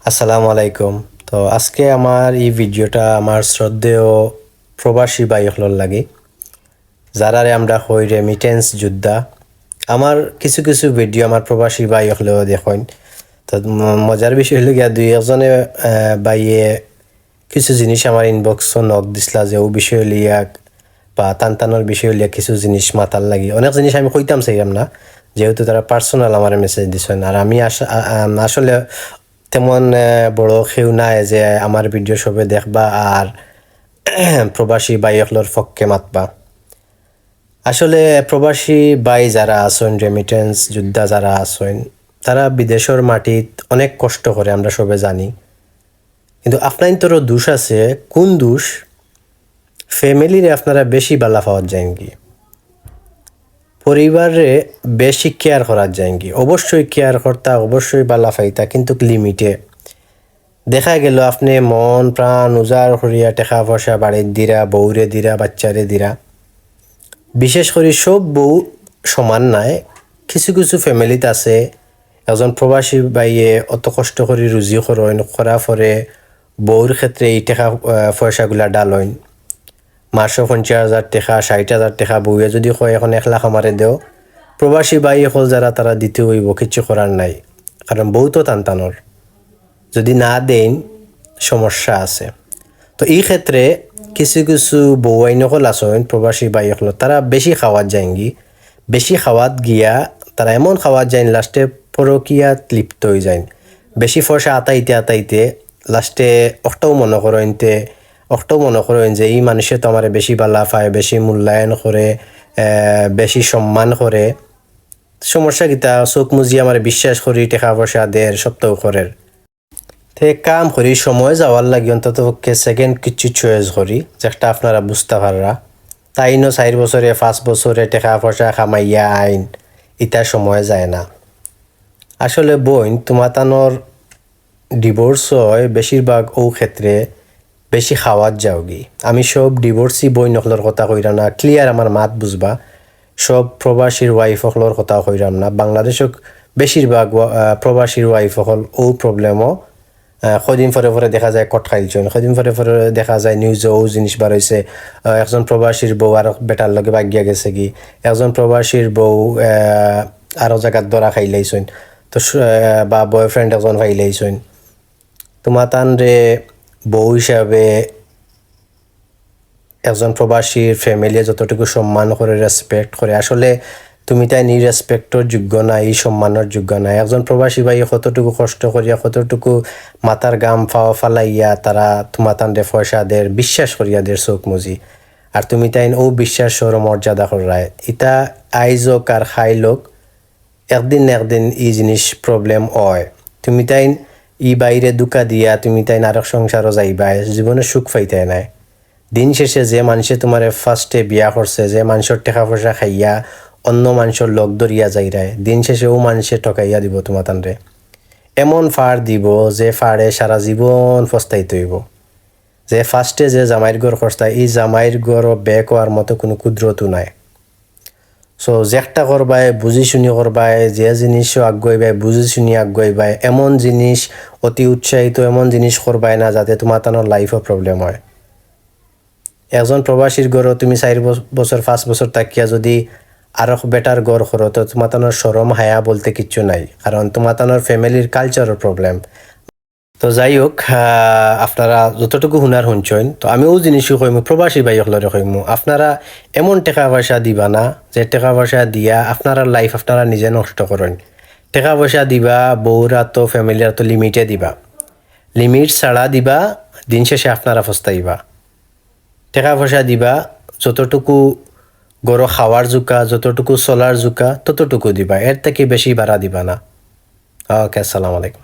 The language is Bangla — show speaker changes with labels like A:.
A: আসসালামু আলাইকুম। তো আজকে আমার এই ভিডিওটা আমার শ্রদ্ধেয় প্রবাসী ভাই হলর লাগে যারারে আমরা হই রেমিটেন্স যোদ্ধা। আমার কিছু কিছু ভিডিও আমার প্রবাসী ভাই হলেও দেখেন। তো মজার বিষয় হলো গিয়া দুই একজনে বাইয়ে কিছু জিনিস আমার ইনবক্সও নক দিছিলা যে ও বিষয় লিয়া বা টানটানোর বিষয় লিয়া কিছু জিনিস মাতার লাগি অনেক জিনিস আমি কইতাম চাইলাম না, যেহেতু তারা পার্সোনাল আমার মেসেজ দিছেন। আর আমি আসলে তেমন বড় কেউ নাই যে আমার ভিডিও সবে দেখবা আর প্রবাসী বাইকলর পক্ষে মাতবা। আসলে প্রবাসী বাই যারা আছেন, রেমিটেন্স যোদ্ধা যারা আছেন, তারা বিদেশের মাটিত অনেক কষ্ট করে, আমরা সবে জানি। কিন্তু আপনার তোরও দোষ আছে। কোন দোষ? ফ্যামিলিরে আপনারা বেশি বালা পাওয়া যায় কি, পরিবারে বেশি কেয়ার করা যায় কি? অবশ্যই কেয়ার করতা, অবশ্যই বালা পাইতা, কিন্তু লিমিটে। দেখা গেল আপনি মন প্রাণ উজাড় করিয়া টাকা পয়সা বাড়ির দিরা, বউরে দিরা, বাচ্চারে দিরা। বিশেষ করে সব বউ সমান নাই। কিছু কিছু ফ্যামিলিতে আছে একজন প্রবাসী বাইয়ে অত কষ্ট করে রুজি করেন, করা পরে বউর ক্ষেত্রে এই টাকা পয়সাগুলা ডালইন। মাসে 50,000 টাকা, 60,000 টাকা বউয়ে যদি কয় এখন 1 লাখ আমারে দেও, প্রবাসী বাই হল যারা তারা দিতে হইব, কিচ্ছু করার নাই। কারণ বউ তো টানটানোর, যদি না দেন সমস্যা আছে। তো এই ক্ষেত্রে কিছু কিছু বউ আইনকল আছেন প্রবাসী বাই হল, তারা বেশি খাওয়াত যায়গি। বেশি খাওয়াত গিয়া তারা এমন খাওয়াত যায় লাস্টে পরকিয়াত লিপ্ত হয়ে যায়। বেশি পয়সা আতাইতে আতাইতে লাস্টে অক্টাও মনে করেন যে এই মানুষে তো আমার বেশি বালা পায়, বেশি মূল্যায়ন করে, বেশি সম্মান করে। সমস্যা কিতা? চোখ মুজি আমার বিশ্বাস করি টাকা পয়সা দের সপ্তাহ করের তে কাম করি, সময় যাওয়ার লাগে অন্তত পক্ষে সেকেন্ড কিছু চয়েস করি, যেটা আপনারা বুঝতে পাররা। তাই 4 বছরে 5 বছরে টাকা পয়সা খামাইয়া আইন, ইটা সময় যায় না। আসলে বইন তোমাতানোর ডিভোর্স হয় বেশিরভাগ ও ক্ষেত্রে বেশি খাওয়াত যাওগি। আমি সব ডিভোর্সি বই নকলর কথা কইরা না, ক্লিয়ার আমার মাত বুঝবা। সব প্রবাসীর ওয়াইফ হকলর কথা কইরাম না। বাংলাদেশক বেশিরভাগ প্রবাসীর ওয়াইফ হকল ও প্রবলেমও কদিন পরে দেখা যায় কট খাইলছেন, কদিন পরে দেখা যায় নিউজে ও জিনিস বার হয়েছে। একজন প্রবাসীর বউ আর বেটার লগে বাগিয়া গেছে কি, একজন প্রবাসীর বউ আরও জায়গাত ধরা খাইলাইছেন। তো বা বয়ফ্রেন্ড একজন ফাইলাইছেন। তোমার তান রে বউ হিসাবে একজন প্রবাসীর ফ্যামিলি যতটুকু সম্মান করে, রেসপেক্ট করে, আসলে তুমি তাই নি রেসপেক্টর যোগ্য না, এই সম্মানের যোগ্য না। একজন প্রবাসী ভাই কতটুকু কষ্ট করিয়া, কতটুকু মাথার গাম ফাওয়া ফালাইয়া তারা তোমার তান্ডে পয়সা দের, বিশ্বাস করিয়া দের চোখ মুজি। আর তুমি তাই ও বিশ্বাস সর মর্যাদা করায়। ইটা আইজক আর খাইলোক একদিন না একদিন এই জিনিস প্রবলেম হয়। তুমি তাই ই বাইরে দুকা দিয়া তুমি তাই আরেক সংসারও যাইবা, জীবনে সুখ পাইতে নাই। দিন শেষে যে মানুষে তোমার ফার্স্টে বিয়া করছে, যে মানুষের টাকা পয়সা খাইয়া অন্য মানুষের লোক ধরিয়া যাইরায়, দিন শেষে ও মানুষে টকাইয়া দিব তোমার তানরে। এমন ফাড় দিব যে ফাড়ে সারা জীবন পস্তাইতে হইব। যে ফার্স্টে যে জামাইর ঘর খরচা, এই জামাইর ঘর ব্যাক হওয়ার মতো কোনো কুদরতও নাই। সো যেটা করবাই বুঝি শুনি করবাই, যে জিনিসও আগুয়াইবাই বুঝি শুনি আগুয়াইবাই। এমন জিনিস অতি উৎসাহিত এমন জিনিস করবাই না যাতে তোমার তানোর লাইফও প্রবলেম হয়। একজন প্রবাসীর গড়ও তুমি 4 বছর 5 বছর থাকিয়া যদি আরো বেটার গড় করো, তো তোমার তানোর সরম হায়া বলতে কিচ্ছু নাই, কারণ তোমার তানোর ফ্যামিলির কালচারের প্রবলেম। তো যাই হোক, আপনারা যতটুকু হুনার শুনছেন, তো আমিও জিনিসও কইমু প্রবাসী ভাই হলরে কইমু, আপনারা এমন টাকা পয়সা দিবা না যে টাকা পয়সা দিয়া আপনারা লাইফ আপনারা নিজে নষ্ট করেন। টাকা পয়সা দিবা বউরা তো ফ্যামিলির তো লিমিটে দিবা, লিমিট ছাড়া দিবা, দিন শেষে আপনারা ফস্তাইবা। টাকা পয়সা দিবা যতটুকু গরো খাওয়ার জোকা, যতটুকু চলার জোকা ততটুকু দিবা, এর থেকে বেশি ভাড়া দিবা না। ওকে, আসসালামু আলাইকুম।